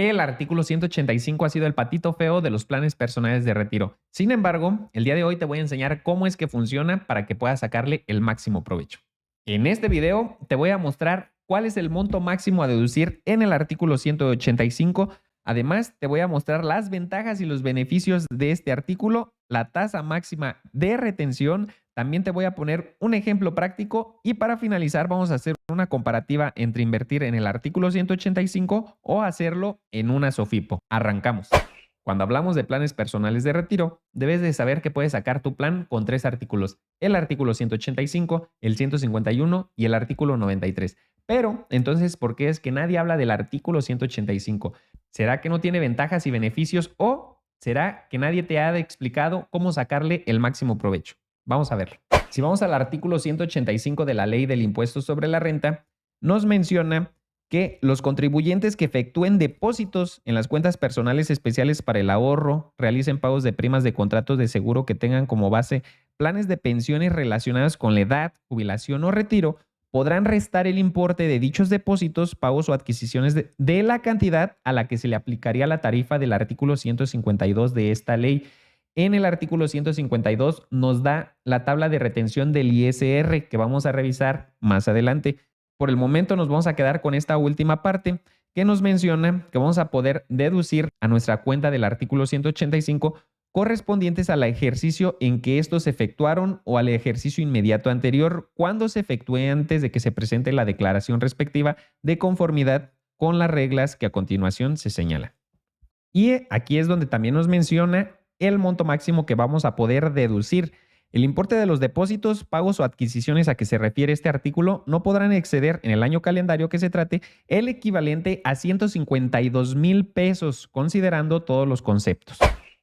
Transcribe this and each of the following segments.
El artículo 185 ha sido el patito feo de los planes personales de retiro. Sin embargo, el día de hoy te voy a enseñar cómo es que funciona para que puedas sacarle el máximo provecho. En este video te voy a mostrar cuál es el monto máximo a deducir en el artículo 185. Además, te voy a mostrar las ventajas y los beneficios de este artículo, la tasa máxima de retención. También te voy a poner un ejemplo práctico y para finalizar vamos a hacer una comparativa entre invertir en el artículo 185 o hacerlo en una SOFIPO. Arrancamos. Cuando hablamos de planes personales de retiro, debes de saber que puedes sacar tu plan con 3 artículos: el artículo 185, el 151 y el artículo 93. Pero, entonces, ¿por qué es que nadie habla del artículo 185? ¿Será que no tiene ventajas y beneficios o será que nadie te ha explicado cómo sacarle el máximo provecho? Vamos a verlo. Si vamos al artículo 185 de la Ley del Impuesto sobre la Renta, nos menciona que los contribuyentes que efectúen depósitos en las cuentas personales especiales para el ahorro, realicen pagos de primas de contratos de seguro que tengan como base planes de pensiones relacionadas con la edad, jubilación o retiro, podrán restar el importe de dichos depósitos, pagos o adquisiciones de la cantidad a la que se le aplicaría la tarifa del artículo 152 de esta ley. En el artículo 152 nos da la tabla de retención del ISR que vamos a revisar más adelante. Por el momento nos vamos a quedar con esta última parte que nos menciona que vamos a poder deducir a nuestra cuenta del artículo 185 correspondientes al ejercicio en que estos se efectuaron o al ejercicio inmediato anterior cuando se efectúe antes de que se presente la declaración respectiva de conformidad con las reglas que a continuación se señalan. Y aquí es donde también nos menciona el monto máximo que vamos a poder deducir. El importe de los depósitos, pagos o adquisiciones a que se refiere este artículo no podrán exceder en el año calendario que se trate el equivalente a 152,000 pesos, considerando todos los conceptos.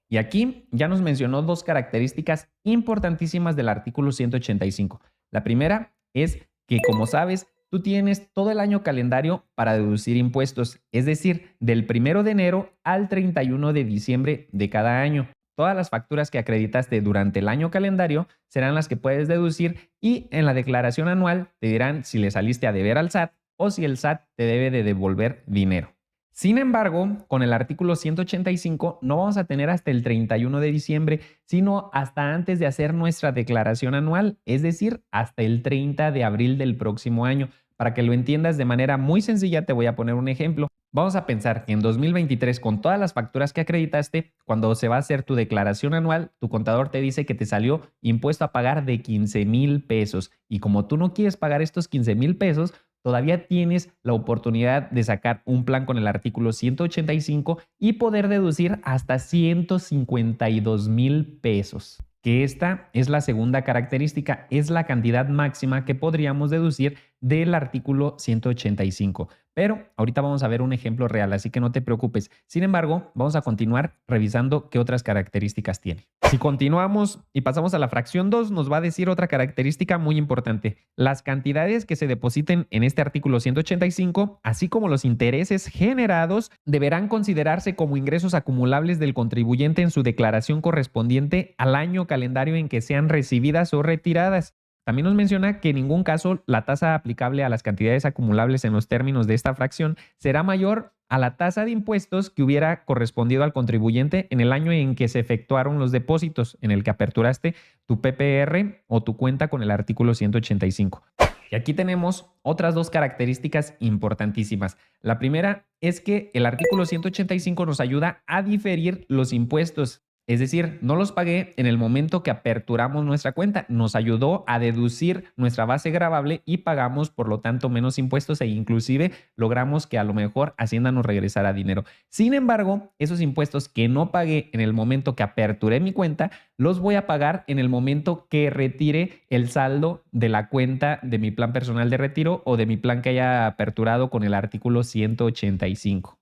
Y aquí ya nos mencionó 2 características importantísimas del artículo 185. La primera es que, como sabes, tú tienes todo el año calendario para deducir impuestos, es decir, del 1 de enero al 31 de diciembre de cada año. Todas las facturas que acreditaste durante el año calendario serán las que puedes deducir y en la declaración anual te dirán si le saliste a deber al SAT o si el SAT te debe de devolver dinero. Sin embargo, con el artículo 185 no vamos a tener hasta el 31 de diciembre, sino hasta antes de hacer nuestra declaración anual, es decir, hasta el 30 de abril del próximo año. Para que lo entiendas de manera muy sencilla, te voy a poner un ejemplo. Vamos a pensar que en 2023, con todas las facturas que acreditaste, cuando se va a hacer tu declaración anual, tu contador te dice que te salió impuesto a pagar de 15,000 pesos. Y como tú no quieres pagar estos 15,000 pesos, todavía tienes la oportunidad de sacar un plan con el artículo 185 y poder deducir hasta 152,000 pesos. Que esta es la segunda característica, es la cantidad máxima que podríamos deducir del artículo 185. Pero ahorita vamos a ver un ejemplo real, así que no te preocupes. Sin embargo, vamos a continuar revisando qué otras características tiene. Si continuamos y pasamos a la fracción 2, nos va a decir otra característica muy importante. Las cantidades que se depositen en este artículo 185, así como los intereses generados, deberán considerarse como ingresos acumulables del contribuyente en su declaración correspondiente al año calendario en que sean recibidas o retiradas. También nos menciona que en ningún caso la tasa aplicable a las cantidades acumulables en los términos de esta fracción será mayor a la tasa de impuestos que hubiera correspondido al contribuyente en el año en que se efectuaron los depósitos en el que aperturaste tu PPR o tu cuenta con el artículo 185. Y aquí tenemos otras 2 características importantísimas. La primera es que el artículo 185 nos ayuda a diferir los impuestos. Es decir, no los pagué en el momento que aperturamos nuestra cuenta. Nos ayudó a deducir nuestra base gravable y pagamos, por lo tanto, menos impuestos e inclusive logramos que a lo mejor Hacienda nos regresara dinero. Sin embargo, esos impuestos que no pagué en el momento que aperturé mi cuenta, los voy a pagar en el momento que retire el saldo de la cuenta de mi plan personal de retiro o de mi plan que haya aperturado con el artículo 185.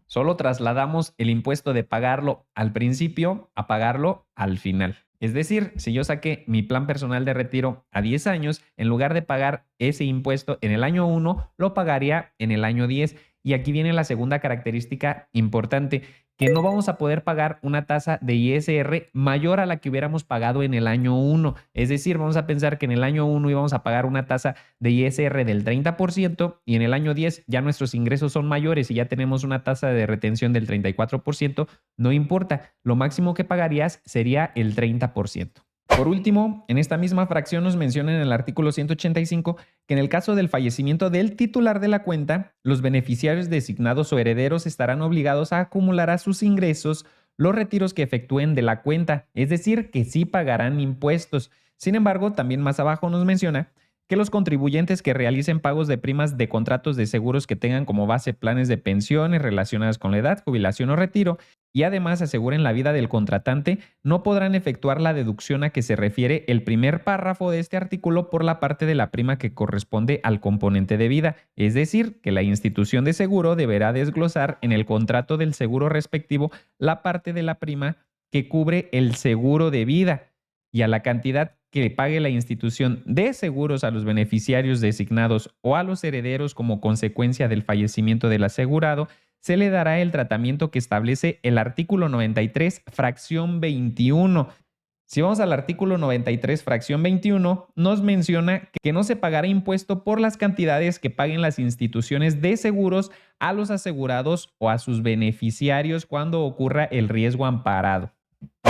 Solo trasladamos el impuesto de pagarlo al principio a pagarlo al final. Es decir, si yo saqué mi plan personal de retiro a 10 años, en lugar de pagar ese impuesto en el año 1, lo pagaría en el año 10 Y aquí viene la segunda característica importante, que no vamos a poder pagar una tasa de ISR mayor a la que hubiéramos pagado en el año 1. Es decir, vamos a pensar que en el año 1 íbamos a pagar una tasa de ISR del 30% y en el año 10 ya nuestros ingresos son mayores y ya tenemos una tasa de retención del 34%. No importa, lo máximo que pagarías sería el 30%. Por último, en esta misma fracción nos menciona en el artículo 185 que en el caso del fallecimiento del titular de la cuenta, los beneficiarios designados o herederos estarán obligados a acumular a sus ingresos los retiros que efectúen de la cuenta, es decir, que sí pagarán impuestos. Sin embargo, también más abajo nos menciona que los contribuyentes que realicen pagos de primas de contratos de seguros que tengan como base planes de pensiones relacionadas con la edad, jubilación o retiro, y además aseguren la vida del contratante, no podrán efectuar la deducción a que se refiere el primer párrafo de este artículo por la parte de la prima que corresponde al componente de vida, es decir, que la institución de seguro deberá desglosar en el contrato del seguro respectivo la parte de la prima que cubre el seguro de vida y a la cantidad que pague la institución de seguros a los beneficiarios designados o a los herederos como consecuencia del fallecimiento del asegurado, se le dará el tratamiento que establece el artículo 93, fracción 21. Si vamos al artículo 93, fracción 21, nos menciona que no se pagará impuesto por las cantidades que paguen las instituciones de seguros a los asegurados o a sus beneficiarios cuando ocurra el riesgo amparado.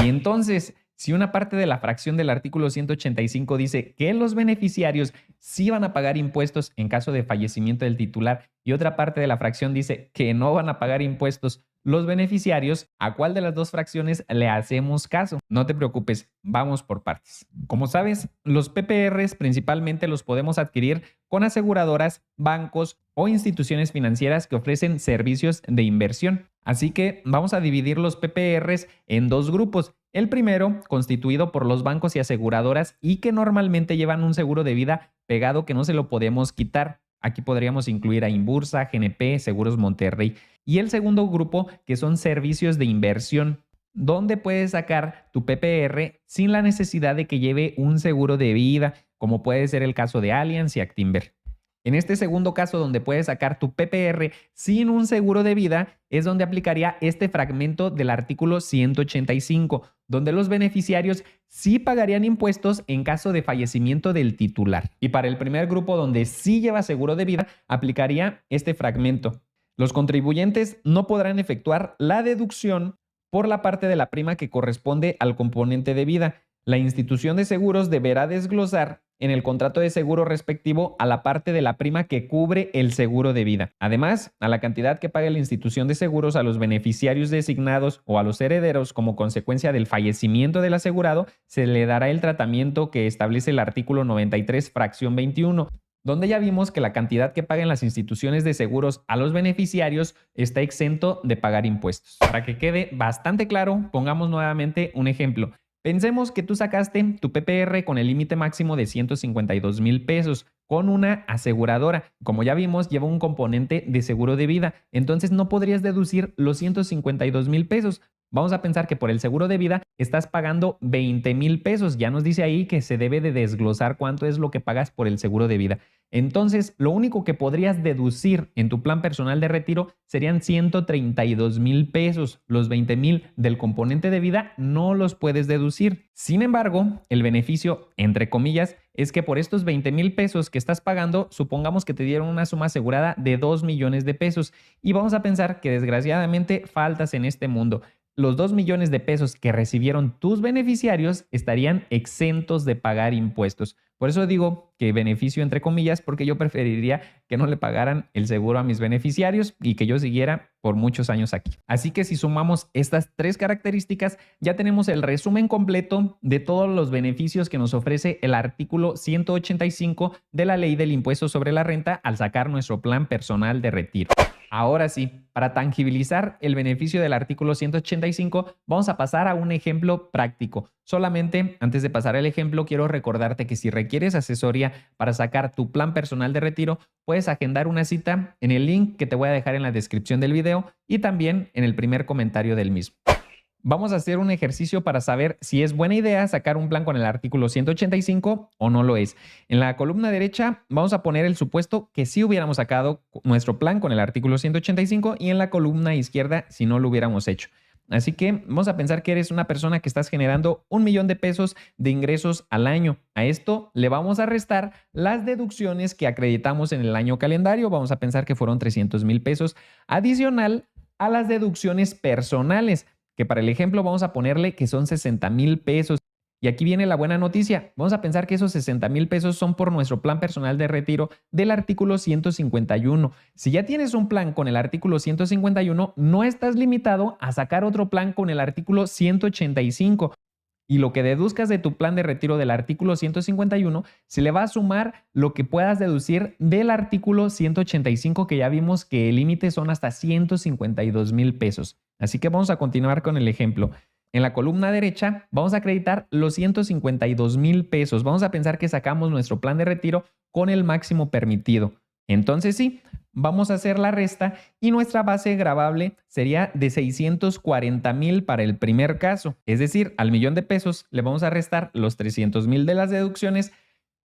Y entonces, si una parte de la fracción del artículo 185 dice que los beneficiarios sí van a pagar impuestos en caso de fallecimiento del titular y otra parte de la fracción dice que no van a pagar impuestos los beneficiarios, ¿a cuál de las dos fracciones le hacemos caso? No te preocupes, vamos por partes. Como sabes, los PPRs principalmente los podemos adquirir con aseguradoras, bancos o instituciones financieras que ofrecen servicios de inversión. Así que vamos a dividir los PPRs en dos grupos. El primero, constituido por los bancos y aseguradoras y que normalmente llevan un seguro de vida pegado que no se lo podemos quitar. Aquí podríamos incluir a Inbursa, GNP, Seguros Monterrey. Y el segundo grupo, que son servicios de inversión, donde puedes sacar tu PPR sin la necesidad de que lleve un seguro de vida, como puede ser el caso de Allianz y Actinver. En este segundo caso, donde puedes sacar tu PPR sin un seguro de vida, es donde aplicaría este fragmento del artículo 185, donde los beneficiarios sí pagarían impuestos en caso de fallecimiento del titular. Y para el primer grupo, donde sí lleva seguro de vida, aplicaría este fragmento. Los contribuyentes no podrán efectuar la deducción por la parte de la prima que corresponde al componente de vida. La institución de seguros deberá desglosar en el contrato de seguro respectivo a la parte de la prima que cubre el seguro de vida. Además, a la cantidad que pague la institución de seguros a los beneficiarios designados o a los herederos como consecuencia del fallecimiento del asegurado, se le dará el tratamiento que establece el artículo 93, fracción 21. Donde ya vimos que la cantidad que paguen las instituciones de seguros a los beneficiarios está exento de pagar impuestos. Para que quede bastante claro, pongamos nuevamente un ejemplo. Pensemos que tú sacaste tu PPR con el límite máximo de 152,000 pesos con una aseguradora. Como ya vimos, lleva un componente de seguro de vida, entonces no podrías deducir los 152,000 pesos. Vamos a pensar que por el seguro de vida estás pagando 20,000 pesos. Ya nos dice ahí que se debe de desglosar cuánto es lo que pagas por el seguro de vida. Entonces, lo único que podrías deducir en tu plan personal de retiro serían 132,000 pesos. Los 20,000 del componente de vida no los puedes deducir. Sin embargo, el beneficio, entre comillas, es que por estos 20,000 pesos que estás pagando, supongamos que te dieron una suma asegurada de 2 millones de pesos. Y vamos a pensar que desgraciadamente faltas en este mundo. Los 2 millones de pesos que recibieron tus beneficiarios estarían exentos de pagar impuestos. Por eso digo que beneficio entre comillas, porque yo preferiría que no le pagaran el seguro a mis beneficiarios y que yo siguiera por muchos años aquí. Así que si sumamos estas tres características, ya tenemos el resumen completo de todos los beneficios que nos ofrece el artículo 185 de la Ley del Impuesto sobre la Renta al sacar nuestro plan personal de retiro. Ahora sí, para tangibilizar el beneficio del artículo 185, vamos a pasar a un ejemplo práctico. Solamente antes de pasar al ejemplo, quiero recordarte que si requieres asesoría para sacar tu plan personal de retiro, puedes agendar una cita en el link que te voy a dejar en la descripción del video y también en el primer comentario del mismo. vamos a hacer un ejercicio para saber si es buena idea sacar un plan con el artículo 185 o no lo es. En la columna derecha vamos a poner el supuesto que sí hubiéramos sacado nuestro plan con el artículo 185 y en la columna izquierda si no lo hubiéramos hecho. Así que vamos a pensar que eres una persona que estás generando 1,000,000 de pesos de ingresos al año. A esto le vamos a restar las deducciones que acreditamos en el año calendario. Vamos a pensar que fueron 300,000 pesos adicional a las deducciones personales, que para el ejemplo vamos a ponerle que son 60,000 pesos. Y aquí viene la buena noticia. Vamos a pensar que esos 60,000 pesos son por nuestro plan personal de retiro del artículo 151. Si ya tienes un plan con el artículo 151, no estás limitado a sacar otro plan con el artículo 185. Y lo que deduzcas de tu plan de retiro del artículo 151, se le va a sumar lo que puedas deducir del artículo 185, que ya vimos que el límite son hasta 152,000 pesos. Así que vamos a continuar con el ejemplo. En la columna derecha vamos a acreditar los 152,000 pesos. Vamos a pensar que sacamos nuestro plan de retiro con el máximo permitido. Entonces sí, vamos a hacer la resta y nuestra base gravable sería de 640,000 para el primer caso. Es decir, al 1,000,000 de pesos le vamos a restar los 300,000 de las deducciones,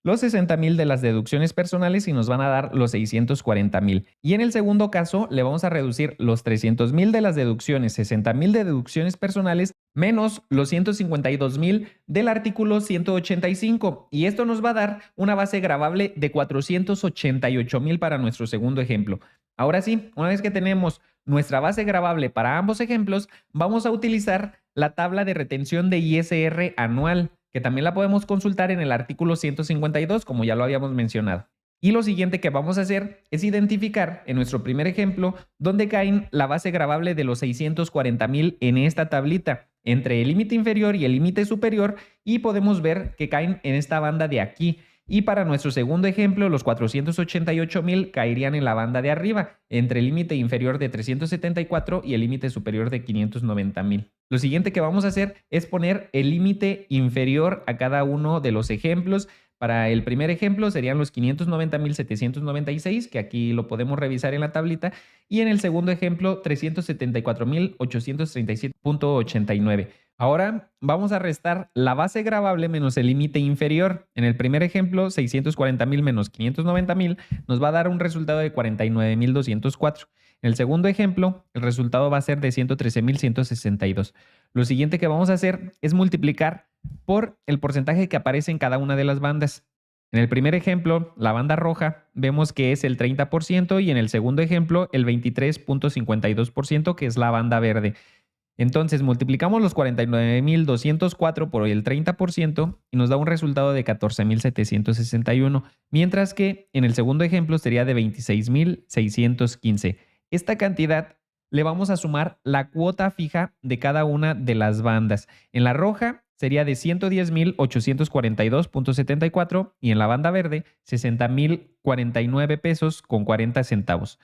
los 60,000 de las deducciones personales y nos van a dar los 640,000. Y en el segundo caso le vamos a reducir los 300,000 de las deducciones, 60,000 de deducciones personales, menos los 152,000 del artículo 185. Y esto nos va a dar una base gravable de 488,000 para nuestro segundo ejemplo. Ahora sí, una vez que tenemos nuestra base gravable para ambos ejemplos, vamos a utilizar la tabla de retención de ISR anual, que también la podemos consultar en el artículo 152, como ya lo habíamos mencionado. Y lo siguiente que vamos a hacer es identificar en nuestro primer ejemplo dónde caen la base gravable de los 640,000 en esta tablita, entre el límite inferior y el límite superior, y podemos ver que caen en esta banda de aquí. Y para nuestro segundo ejemplo, los 488,000 caerían en la banda de arriba, entre el límite inferior de 374 y el límite superior de 590,000. Lo siguiente que vamos a hacer es poner el límite inferior a cada uno de los ejemplos. Para el primer ejemplo serían los 590,796, que aquí lo podemos revisar en la tablita, y en el segundo ejemplo 374,837,89. Ahora vamos a restar la base gravable menos el límite inferior. En el primer ejemplo, 640,000 menos 590,000 nos va a dar un resultado de 49,204. En el segundo ejemplo, el resultado va a ser de 113,162. Lo siguiente que vamos a hacer es multiplicar por el porcentaje que aparece en cada una de las bandas. En el primer ejemplo, la banda roja, vemos que es el 30% y en el segundo ejemplo, el 23,52%, que es la banda verde. Entonces multiplicamos los 49,204 por el 30% y nos da un resultado de 14,761, mientras que en el segundo ejemplo sería de 26,615. Esta cantidad le vamos a sumar la cuota fija de cada una de las bandas. En la roja sería de 110,842,74 y en la banda verde 60,049 pesos con 40 centavos.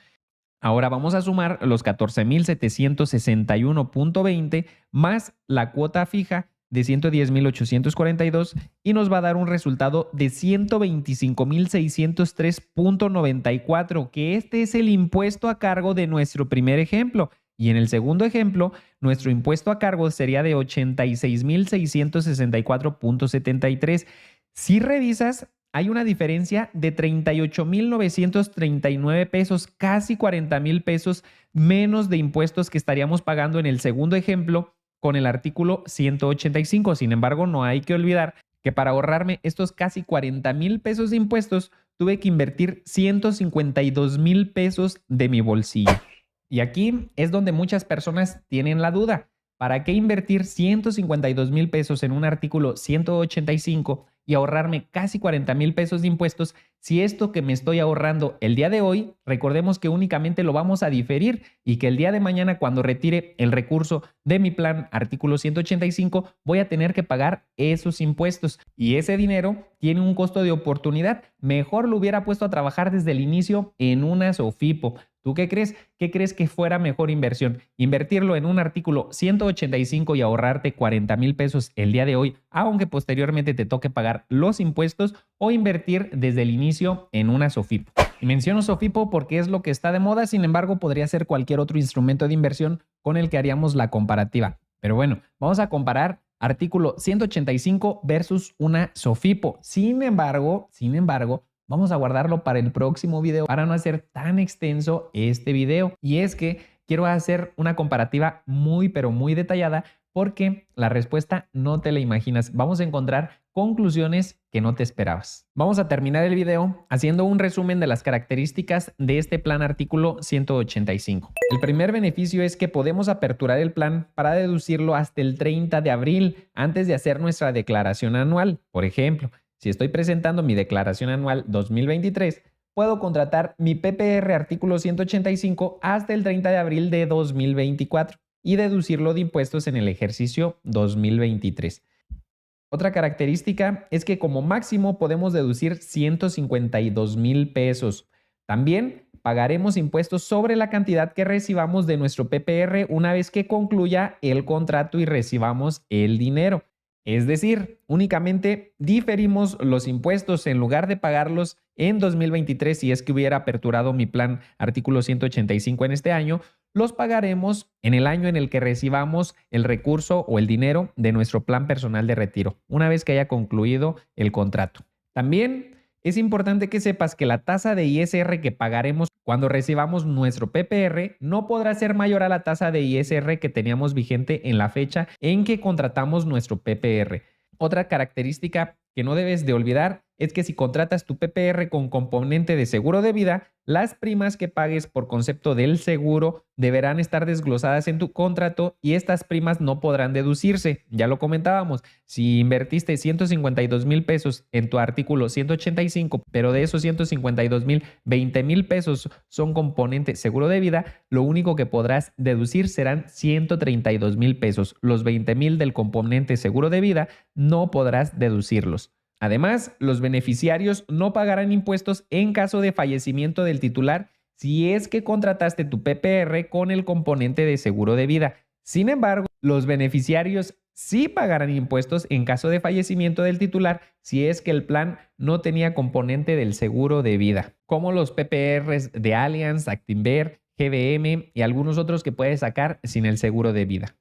Ahora vamos a sumar los 14,761,20 más la cuota fija de 110,842 y nos va a dar un resultado de 125,603,94, que este es el impuesto a cargo de nuestro primer ejemplo. Y en el segundo ejemplo, nuestro impuesto a cargo sería de 86,664,73. Si revisas, hay una diferencia de 38,939 pesos, casi 40,000 pesos menos de impuestos que estaríamos pagando en el segundo ejemplo con el artículo 185. Sin embargo, no hay que olvidar que para ahorrarme estos casi 40,000 pesos de impuestos, tuve que invertir 152,000 pesos de mi bolsillo. Y aquí es donde muchas personas tienen la duda. ¿Para qué invertir 152,000 pesos en un artículo 185 y ahorrarme casi 40,000 pesos de impuestos si esto que me estoy ahorrando el día de hoy, recordemos que únicamente lo vamos a diferir y que el día de mañana cuando retire el recurso de mi plan artículo 185 voy a tener que pagar esos impuestos y ese dinero tiene un costo de oportunidad? Mejor lo hubiera puesto a trabajar desde el inicio en una SOFIPO. ¿Tú qué crees? ¿Qué crees que fuera mejor inversión? ¿Invertirlo en un artículo 185 y ahorrarte 40,000 pesos el día de hoy, aunque posteriormente te toque pagar los impuestos, o invertir desde el inicio en una SOFIPO? Y menciono SOFIPO porque es lo que está de moda, sin embargo, podría ser cualquier otro instrumento de inversión con el que haríamos la comparativa. Pero bueno, vamos a comparar artículo 185 versus una SOFIPO. Sin embargo, vamos a guardarlo para el próximo video para no hacer tan extenso este video. Y es que quiero hacer una comparativa muy, pero muy detallada porque la respuesta no te la imaginas. Vamos a encontrar conclusiones que no te esperabas. Vamos a terminar el video haciendo un resumen de las características de este plan artículo 185. El primer beneficio es que podemos aperturar el plan para deducirlo hasta el 30 de abril antes de hacer nuestra declaración anual. Por ejemplo, si estoy presentando mi declaración anual 2023, puedo contratar mi PPR artículo 185 hasta el 30 de abril de 2024 y deducirlo de impuestos en el ejercicio 2023. Otra característica es que como máximo podemos deducir 152,000 pesos. También pagaremos impuestos sobre la cantidad que recibamos de nuestro PPR una vez que concluya el contrato y recibamos el dinero. Es decir, únicamente diferimos los impuestos en lugar de pagarlos en 2023 si es que hubiera aperturado mi plan artículo 185 en este año, los pagaremos en el año en el que recibamos el recurso o el dinero de nuestro plan personal de retiro, una vez que haya concluido el contrato. También es importante que sepas que la tasa de ISR que pagaremos cuando recibamos nuestro PPR no podrá ser mayor a la tasa de ISR que teníamos vigente en la fecha en que contratamos nuestro PPR. Otra característica que no debes de olvidar es que si contratas tu PPR con componente de seguro de vida, las primas que pagues por concepto del seguro deberán estar desglosadas en tu contrato y estas primas no podrán deducirse. Ya lo comentábamos, si invertiste 152,000 pesos en tu artículo 185, pero de esos 152,000, 20,000 pesos son componente seguro de vida, lo único que podrás deducir serán 132,000 pesos. Los 20,000 del componente seguro de vida no podrás deducirlos. Además, los beneficiarios no pagarán impuestos en caso de fallecimiento del titular si es que contrataste tu PPR con el componente de seguro de vida. Sin embargo, los beneficiarios sí pagarán impuestos en caso de fallecimiento del titular si es que el plan no tenía componente del seguro de vida, como los PPRs de Allianz, Actinver, GBM y algunos otros que puedes sacar sin el seguro de vida.